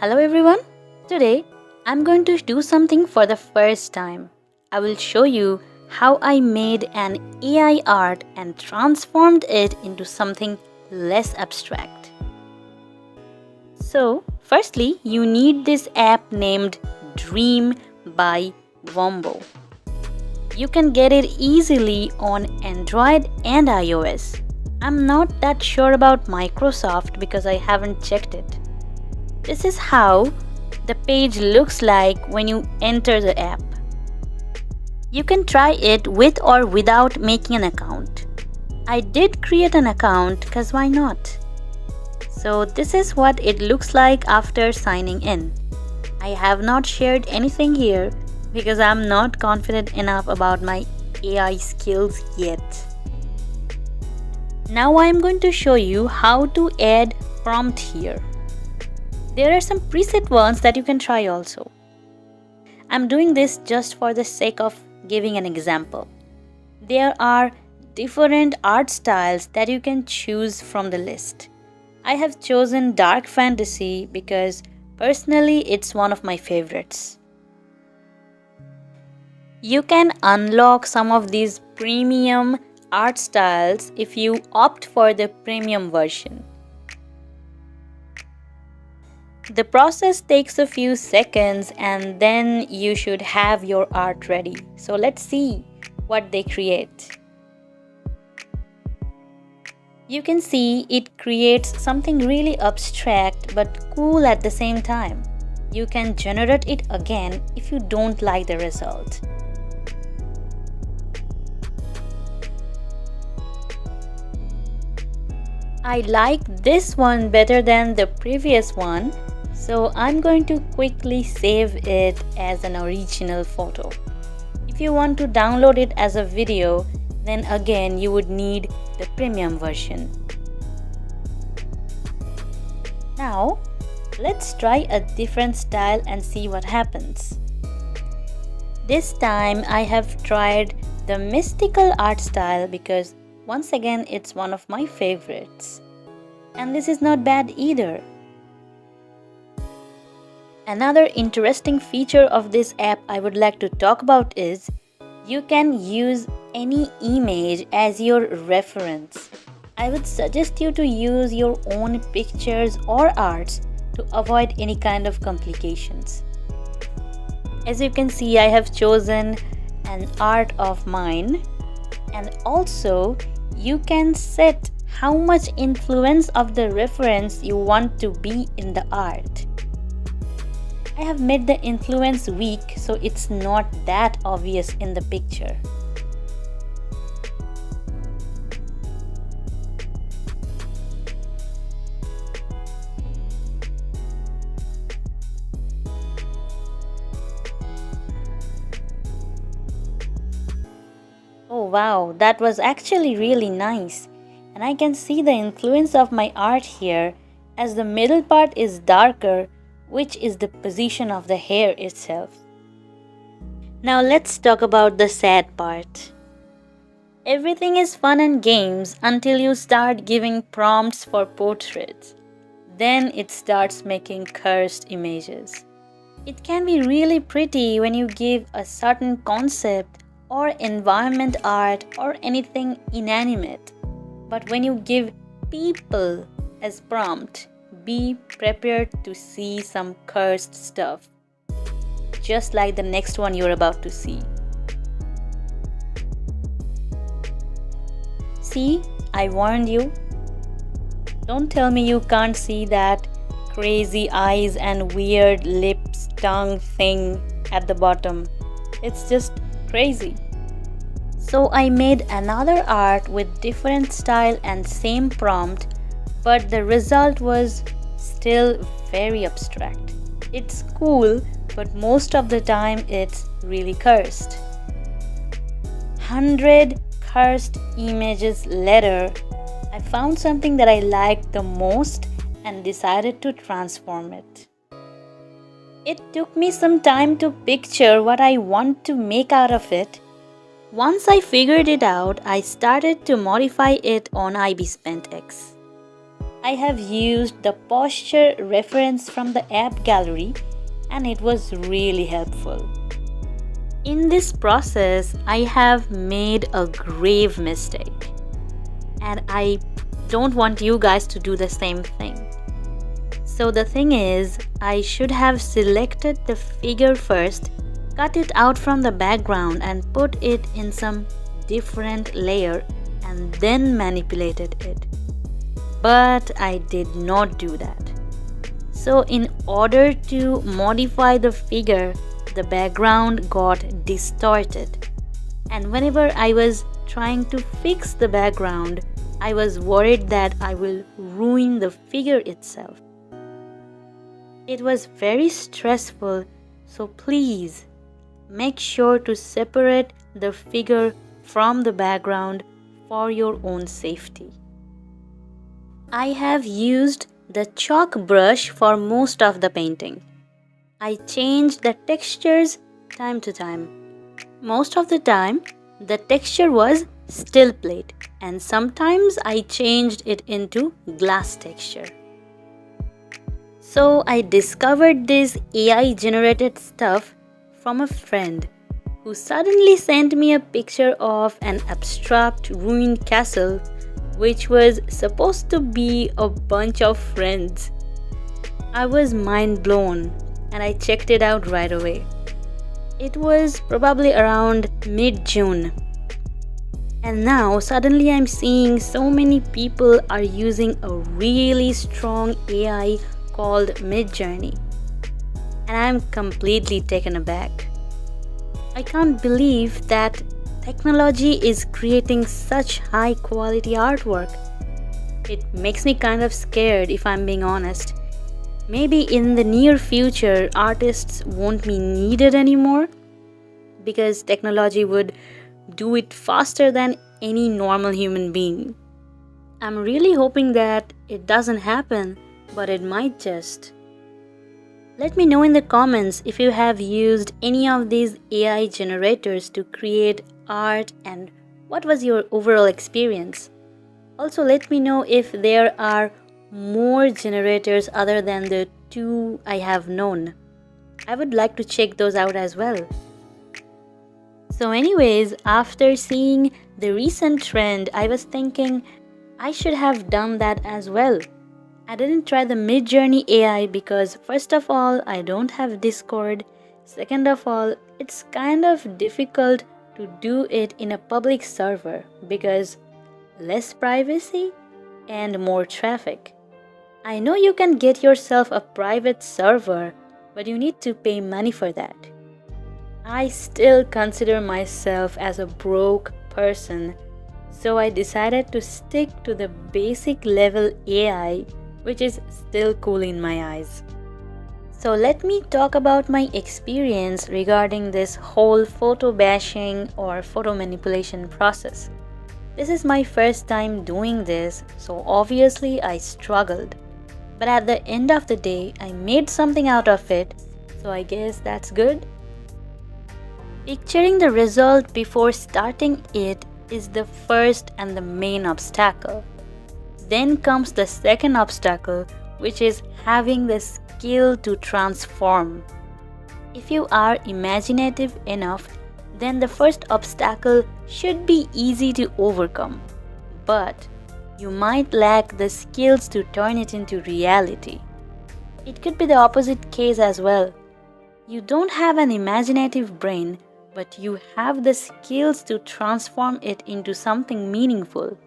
Hello everyone. Today I'm going to do something for the first time. I will show you how I made an AI art and transformed it into something less abstract. So, firstly, you need this app named Dream by Wombo. You can get it easily on Android and iOS. I'm not that sure about Microsoft because I haven't checked it. This is how the page looks like when you enter the app. You can try it with or without making an account. I did create an account because why not? So this is what it looks like after signing in. I have not shared anything here because I'm not confident enough about my AI skills yet. Now I'm going to show you how to add prompt here. There are some preset ones that you can try also. I'm doing this just for the sake of giving an example. There are different art styles that you can choose from the list. I have chosen dark fantasy because personally it's one of my favorites. You can unlock some of these premium art styles if you opt for the premium version. The process takes a few seconds and then you should have your art ready. So let's see what they create. You can see it creates something really abstract but cool at the same time. You can generate it again if you don't like the result. I like this one better than the previous one, so I'm going to quickly save it as an original photo. If you want to download it as a video, then again you would need the premium version. Now, let's try a different style and see what happens. This time I have tried the mystical art style because once again it's one of my favorites. And this is not bad either. Another interesting feature of this app I would like to talk about is you can use any image as your reference. I would suggest you to use your own pictures or arts to avoid any kind of complications. As you can see, I have chosen an art of mine, and also you can set how much influence of the reference you want to be in the art. I have made the influence weak so it's not that obvious in the picture. Oh wow, that was actually really nice. And I can see the influence of my art here as the middle part is darker, which is the position of the hair itself. Now let's talk about the sad part. Everything is fun and games until you start giving prompts for portraits. Then it starts making cursed images. It can be really pretty when you give a certain concept or environment art or anything inanimate. But when you give people as prompt, be prepared to see some cursed stuff, just like the next one you're about to see. See, I warned you. Don't tell me you can't see that crazy eyes and weird lips, tongue thing at the bottom. It's just crazy. So I made another art with different style and same prompt, but the result was still very abstract. It's cool, but most of the time it's really cursed. 100 cursed images later, I found something that I liked the most and decided to transform it. It took me some time to picture what I want to make out of it. Once I figured it out, I started to modify it on IbisPaint X. I have used the posture reference from the app gallery and it was really helpful. In this process, I have made a grave mistake and I don't want you guys to do the same thing. So the thing is, I should have selected the figure first, cut it out from the background and put it in some different layer and then manipulated it. But I did not do that. So in order to modify the figure, the background got distorted. And whenever I was trying to fix the background, I was worried that I will ruin the figure itself. It was very stressful, so please make sure to separate the figure from the background for your own safety. I have used the chalk brush for most of the painting. I changed the textures time to time. Most of the time, the texture was still plate and sometimes I changed it into glass texture. So I discovered this AI generated stuff from a friend who suddenly sent me a picture of an abstract ruined castle which was supposed to be a bunch of friends. I was mind blown and I checked it out right away. It was probably around mid-June. And now suddenly I'm seeing so many people are using a really strong AI called Midjourney. And I'm completely taken aback. I can't believe that technology is creating such high quality artwork. It makes me kind of scared if I'm being honest. Maybe in the near future, artists won't be needed anymore because technology would do it faster than any normal human being. I'm really hoping that it doesn't happen, but it might just. Let me know in the comments if you have used any of these AI generators to create art and what was your overall experience. Also, let me know if there are more generators other than the two I have known. I would like to check those out as well. So anyways, after seeing the recent trend, I was thinking I should have done that as well. I didn't try the Midjourney AI because first of all, I don't have Discord. Second of all, it's kind of difficult to do it in a public server because less privacy and more traffic. I know you can get yourself a private server, but you need to pay money for that. I still consider myself as a broke person, so I decided to stick to the basic level AI, which is still cool in my eyes. So let me talk about my experience regarding this whole photo bashing or photo manipulation process. This is my first time doing this, so obviously I struggled. But at the end of the day, I made something out of it, so I guess that's good. Picturing the result before starting it is the first and the main obstacle. Then comes the second obstacle, which is having the skill to transform. If you are imaginative enough, then the first obstacle should be easy to overcome. But you might lack the skills to turn it into reality. It could be the opposite case as well. You don't have an imaginative brain, but you have the skills to transform it into something meaningful.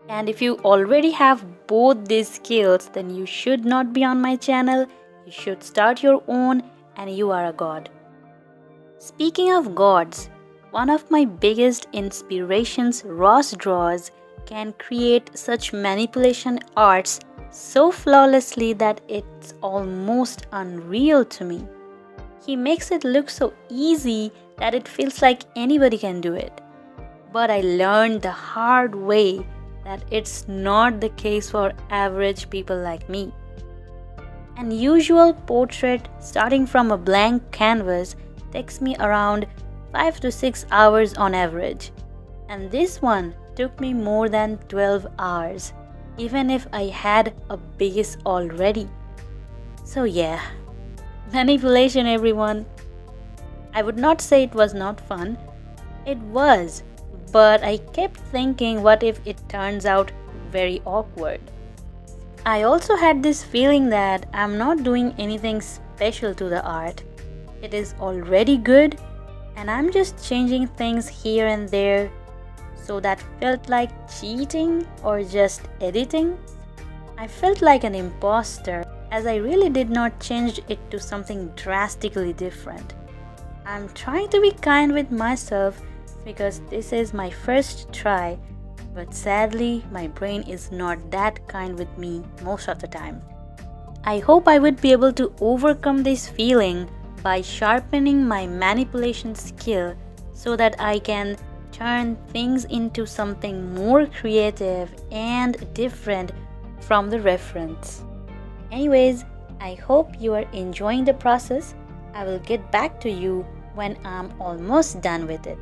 And if you already have both these skills, then you should not be on my channel. You should start your own and you are a god. Speaking of gods, one of my biggest inspirations, Ross Draws, can create such manipulation arts so flawlessly that it's almost unreal to me. He makes it look so easy that it feels like anybody can do it. But I learned the hard way that it's not the case for average people like me. An usual portrait starting from a blank canvas takes me around 5 to 6 hours on average, and this one took me more than 12 hours. even if I had a base already. So yeah, manipulation everyone. I would not say it was not fun. It was, but I kept thinking what if it turns out very awkward. I also had this feeling that I'm not doing anything special to the art. It is already good and I'm just changing things here and there, so that felt like cheating or just editing. I felt like an imposter as I really did not change it to something drastically different. I'm trying to be kind with myself because this is my first try, but sadly, my brain is not that kind with me most of the time. I hope I would be able to overcome this feeling by sharpening my manipulation skill so that I can turn things into something more creative and different from the reference. Anyways, I hope you are enjoying the process. I will get back to you when I'm almost done with it.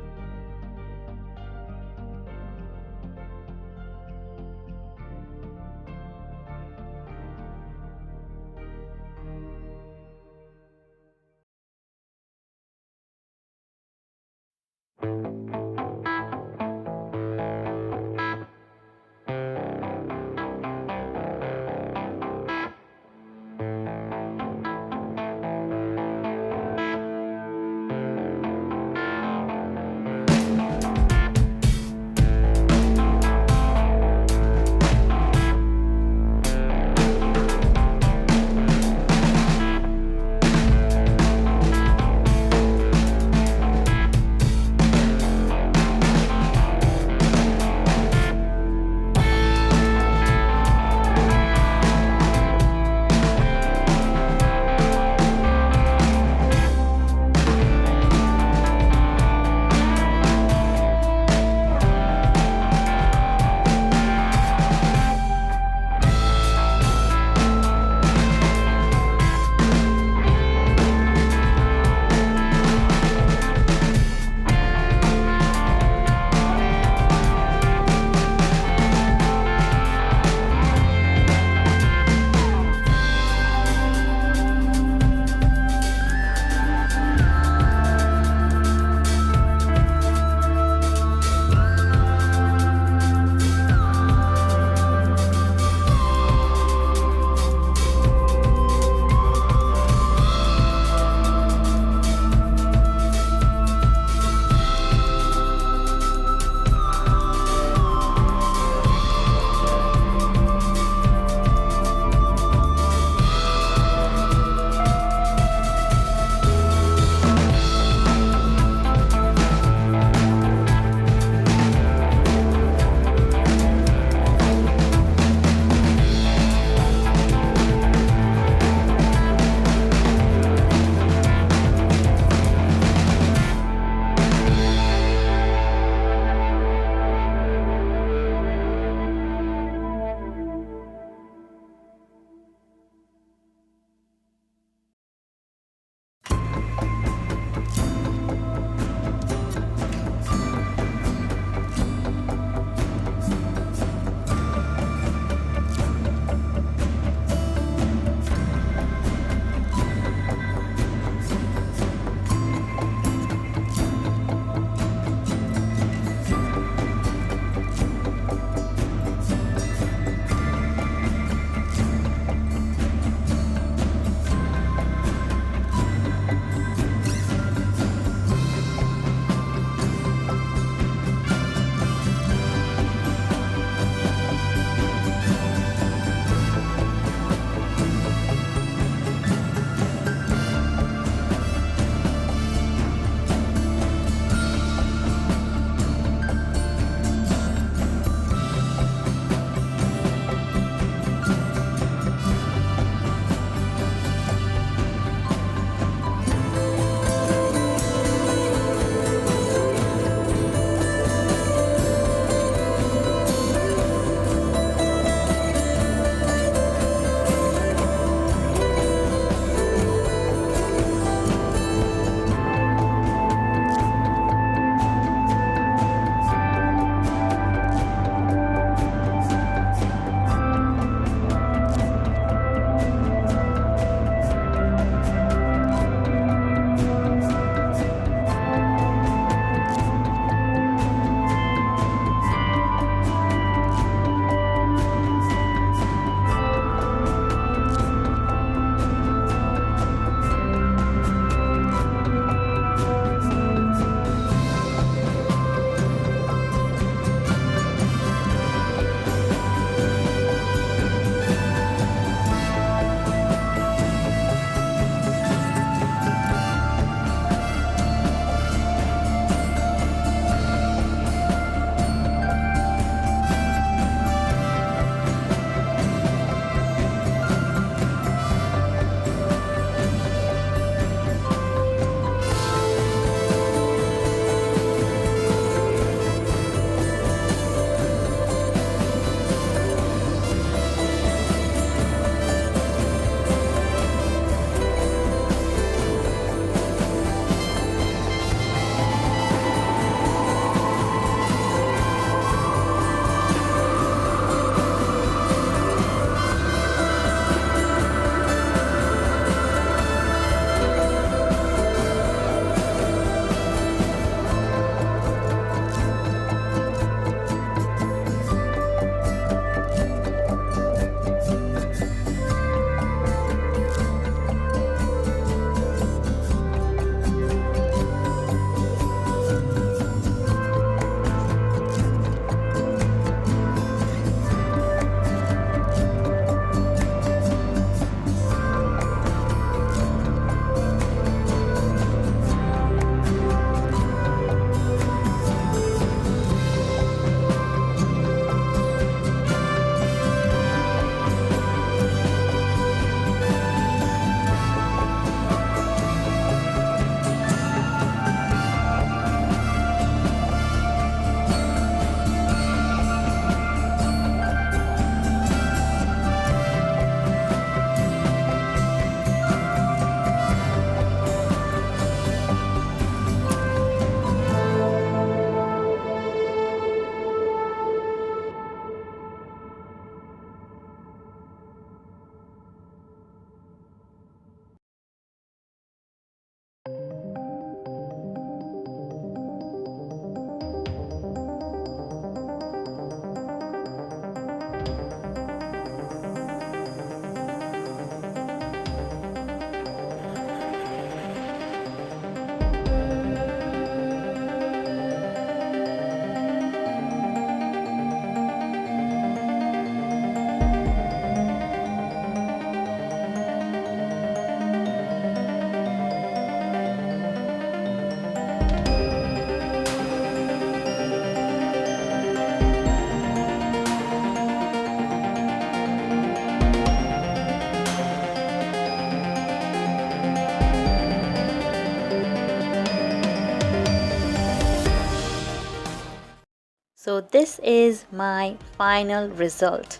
So this is my final result.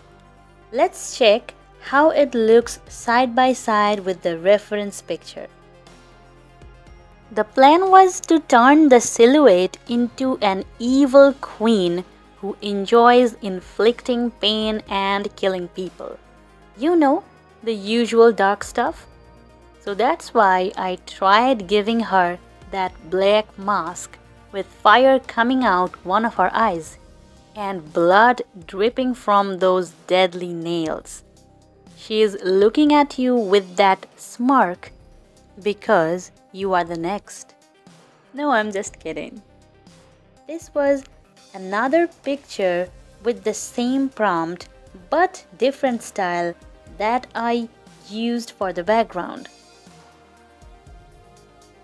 Let's check how it looks side by side with the reference picture. The plan was to turn the silhouette into an evil queen who enjoys inflicting pain and killing people. You know, the usual dark stuff. So that's why I tried giving her that black mask with fire coming out one of her eyes and blood dripping from those deadly nails. She is looking at you with that smirk because you are the next. No, I'm just kidding. This was another picture with the same prompt but different style that I used for the background.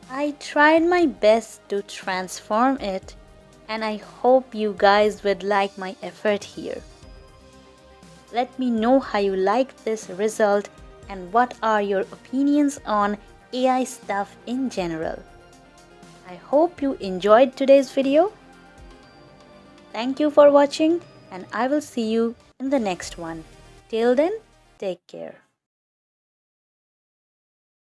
I tried my best to transform it, and I hope you guys would like my effort here. Let me know how you like this result and what are your opinions on AI stuff in general. I hope you enjoyed today's video. Thank you for watching, and I will see you in the next one. Till then, take care.